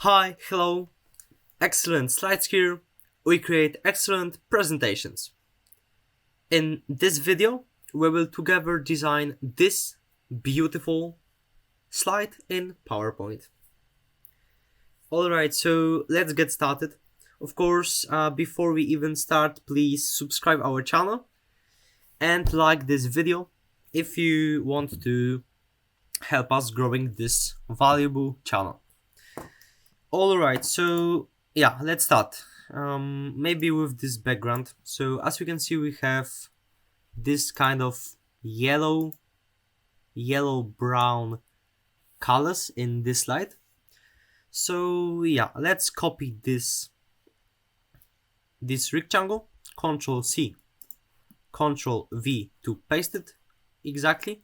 Hi, hello, excellent slides here. We create excellent presentations. In this video, we will together design this beautiful slide in PowerPoint. Alright, so let's get started. Of course, before we even start, please subscribe our channel and like this video if you want to help us growing this valuable channel. Alright, so yeah, let's start. Maybe with this background. So as you can see, we have this kind of yellow brown colors in this slide. So yeah, let's copy this rectangle, Ctrl+C, Ctrl+V to paste it exactly,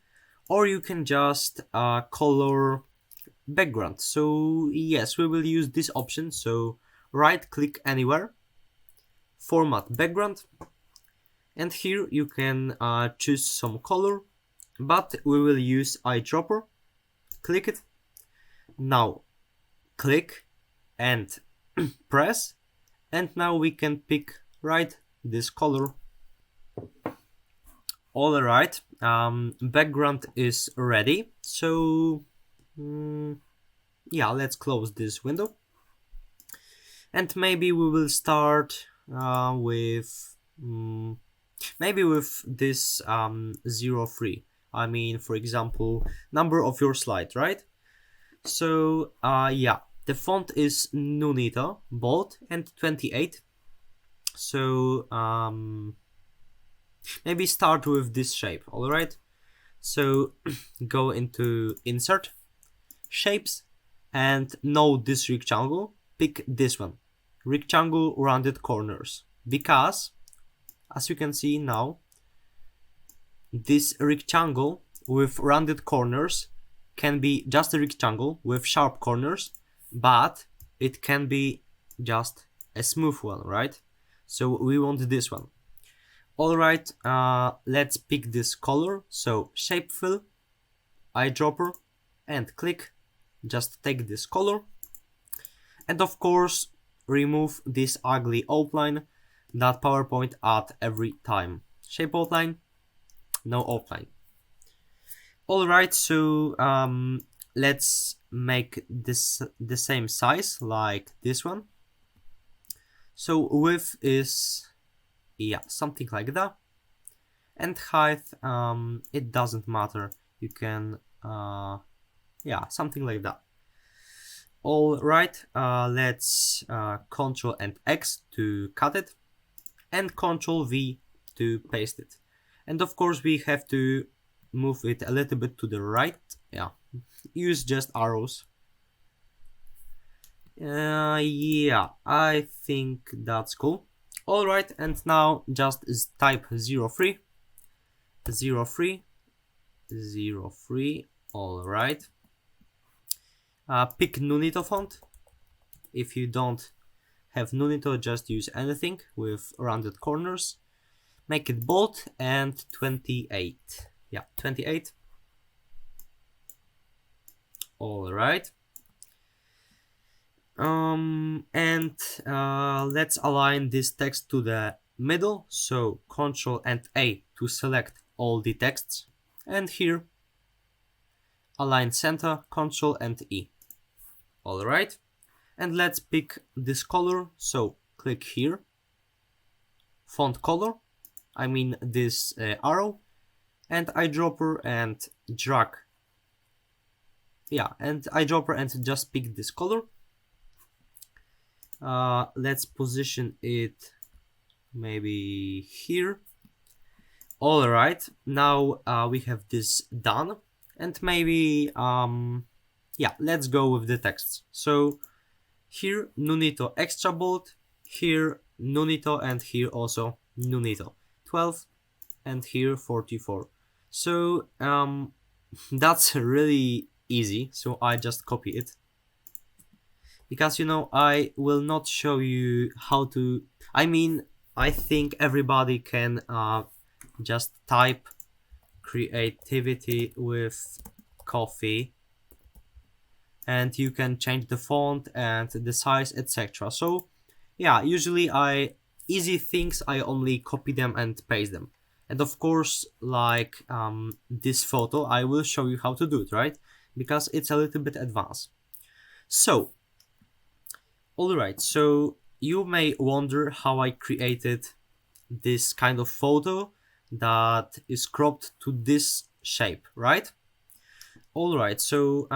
or you can just color background. So yes, we will use this option. So right click anywhere, format background, and here you can choose some color, but we will use eyedropper. Click it. Now click and press, and now we can pick right this color. Alright, background is ready. So yeah, let's close this window, and maybe we will start with this 03. I mean, for example, number of your slide, right? So yeah, the font is 𝙬𝙬𝙧, bold, and 28. So maybe start with this shape. Alright, so go into insert, shapes, and know this rectangle. Pick this one, rectangle rounded corners, because as you can see now, this rectangle with rounded corners can be just a rectangle with sharp corners, but it can be just a smooth one, right? So we want this one. Alright, let's pick this color. So shape fill, eyedropper, and click. Just take this color, and of course remove this ugly outline that PowerPoint add every time. Shape outline, no outline. Alright, so let's make this the same size like this one. So width is, yeah, something like that, and height, it doesn't matter, you can yeah, something like that. Alright, let's Ctrl and X to cut it, and Ctrl+V to paste it. And of course we have to move it a little bit to the right. Yeah, use just arrows. Yeah, I think that's cool. Alright, and now just type 03. Alright. Pick 𝙬𝙬𝙧 font. If you don't have 𝙬𝙬𝙧, just use anything with rounded corners. Make it bold, and 28. Yeah, 28. Alright. And let's align this text to the middle. So Ctrl and A to select all the texts, and here align center, Ctrl and E. Alright, and let's pick this color. So click here, font color, I mean this arrow, and eyedropper, and drag. Yeah, and eyedropper, and just pick this color. Let's position it maybe here. Alright, now we have this done, and maybe yeah, let's go with the texts. So here 𝙬𝙬𝙧 extra bold, here 𝙬𝙬𝙧, and here also 𝙬𝙬𝙧 12, and here 44. So that's really easy, so I just copy it, because you know, I will not show you how to, I mean, I think everybody can just type creativity with coffee and you can change the font and the size, etc. So yeah, usually easy things, I only copy them and paste them. And of course, like this photo, I will show you how to do it, right? Because it's a little bit advanced. So alright, so you may wonder how I created this kind of photo that is cropped to this shape, right? Alright, so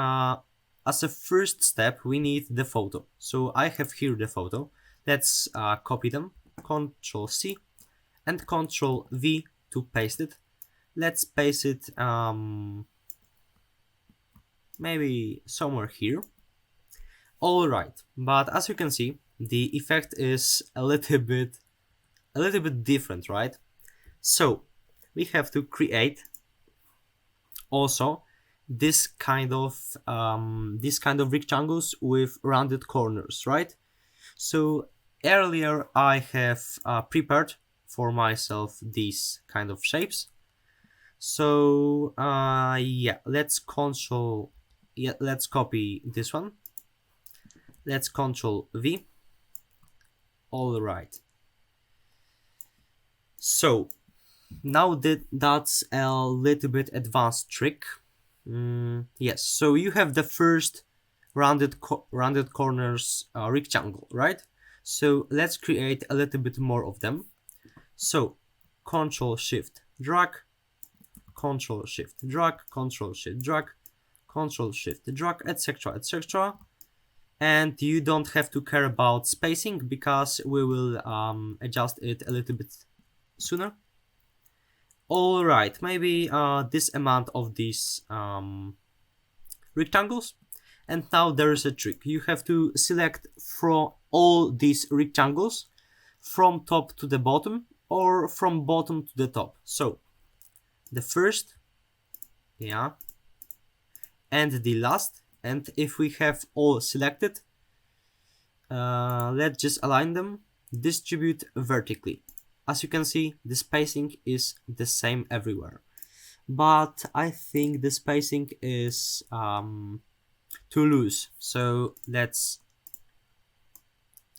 as a first step, we need the photo. So I have here the photo. Let's copy them, Ctrl C and Ctrl V to paste it. Let's paste it maybe somewhere here. Alright, but as you can see, the effect is a little bit different, right? So we have to create also this kind of rectangles with rounded corners, right? So earlier I have prepared for myself these kind of shapes. So yeah, let's copy this one. Let's Ctrl V. All right. So now that's a little bit advanced trick. Yes, so you have the first rounded corners rectangle, right? So let's create a little bit more of them. So Ctrl Shift drag, Ctrl Shift drag, Ctrl Shift drag, Ctrl Shift drag, etc., etc. And you don't have to care about spacing because we will adjust it a little bit sooner. Alright, maybe this amount of these rectangles. And now there is a trick. You have to select from all these rectangles from top to the bottom or from bottom to the top. So the first, yeah, and the last. And if we have all selected, let's just align them, distribute vertically. As you can see, the spacing is the same everywhere. But I think the spacing is too loose. So let's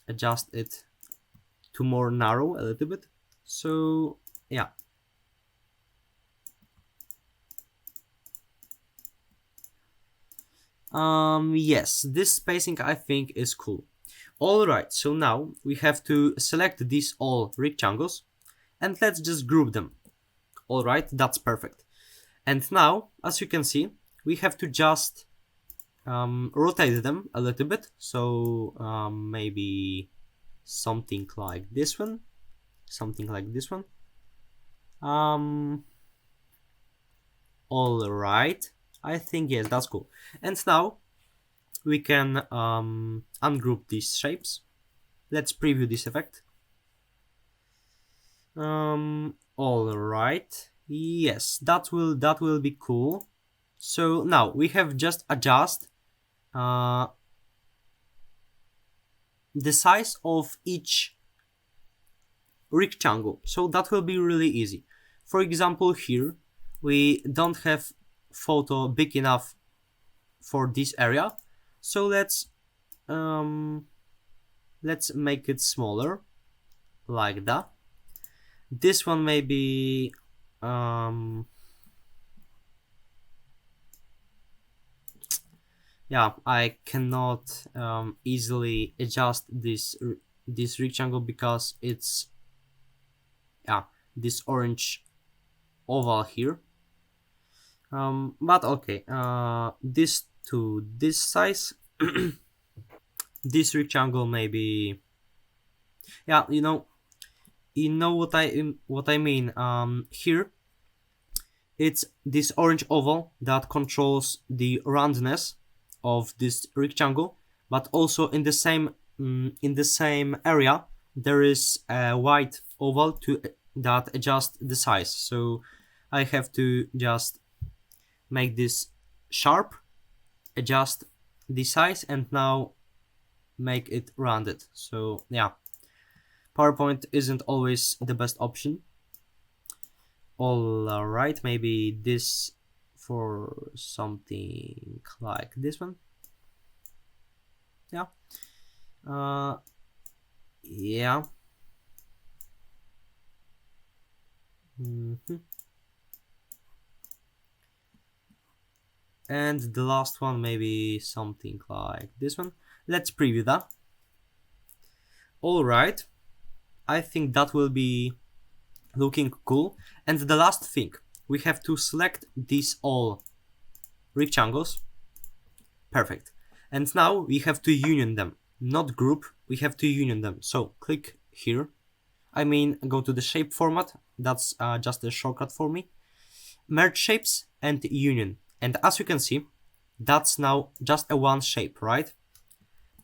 adjust it to more narrow a little bit. So yeah. Yes, this spacing I think is cool. Alright, so now we have to select these all rectangles and let's just group them. Alright, that's perfect. And now, as you can see, we have to just rotate them a little bit. So maybe something like this one, something like this one. Alright, I think yes, that's cool. And now we can ungroup these shapes. Let's preview this effect. Alright, yes, that will be cool. So now we have just adjust the size of each rectangle, so that will be really easy. For example, here we don't have photo big enough for this area, so let's make it smaller like that. This one maybe yeah, I cannot easily adjust this rectangle because it's this orange oval here. But okay, this to this size. This rectangle maybe, yeah, you know what I mean. Here it's this orange oval that controls the roundness of this rectangle, but also in the same area there is a white oval that adjusts the size. So I have to just make this sharp, adjust the size, and now make it rounded. So yeah, PowerPoint isn't always the best option. Alright, maybe this for something like this one. Yeah. Uh, yeah. Mhm. And the last one, maybe something like this one. Let's preview that. Alright, I think that will be looking cool. And the last thing, we have to select these all rectangles. Perfect. And now we have to union them, not group, we have to union them. So click here. I mean, go to the shape format, that's just a shortcut for me. Merge shapes and union. And as you can see, that's now just a one shape, right?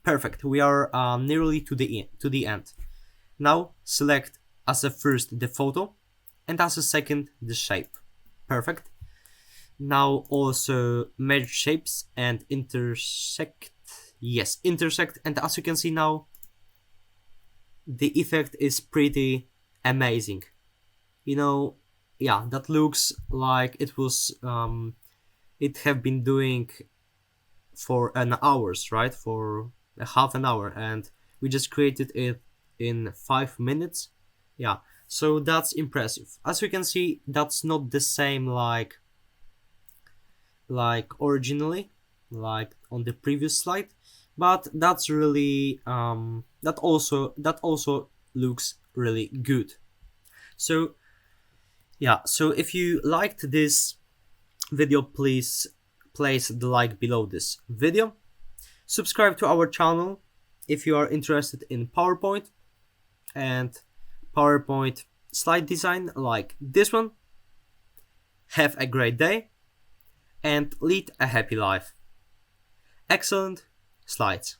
Perfect. We are nearly to the end. Now select as a first the photo, and as a second the shape. Perfect. Now also merge shapes and intersect. Yes, intersect. And as you can see now, the effect is pretty amazing. You know, yeah, that looks like it was it have been doing for an hours, right? For a half an hour, and we just created it in 5 minutes. Yeah, so that's impressive. As you can see, that's not the same like originally, like on the previous slide, but that's really that also looks really good. So yeah, so if you liked this video, please place the like below this video. Subscribe to our channel if you are interested in PowerPoint and PowerPoint slide design like this one. Have a great day and lead a happy life. Excellent slides.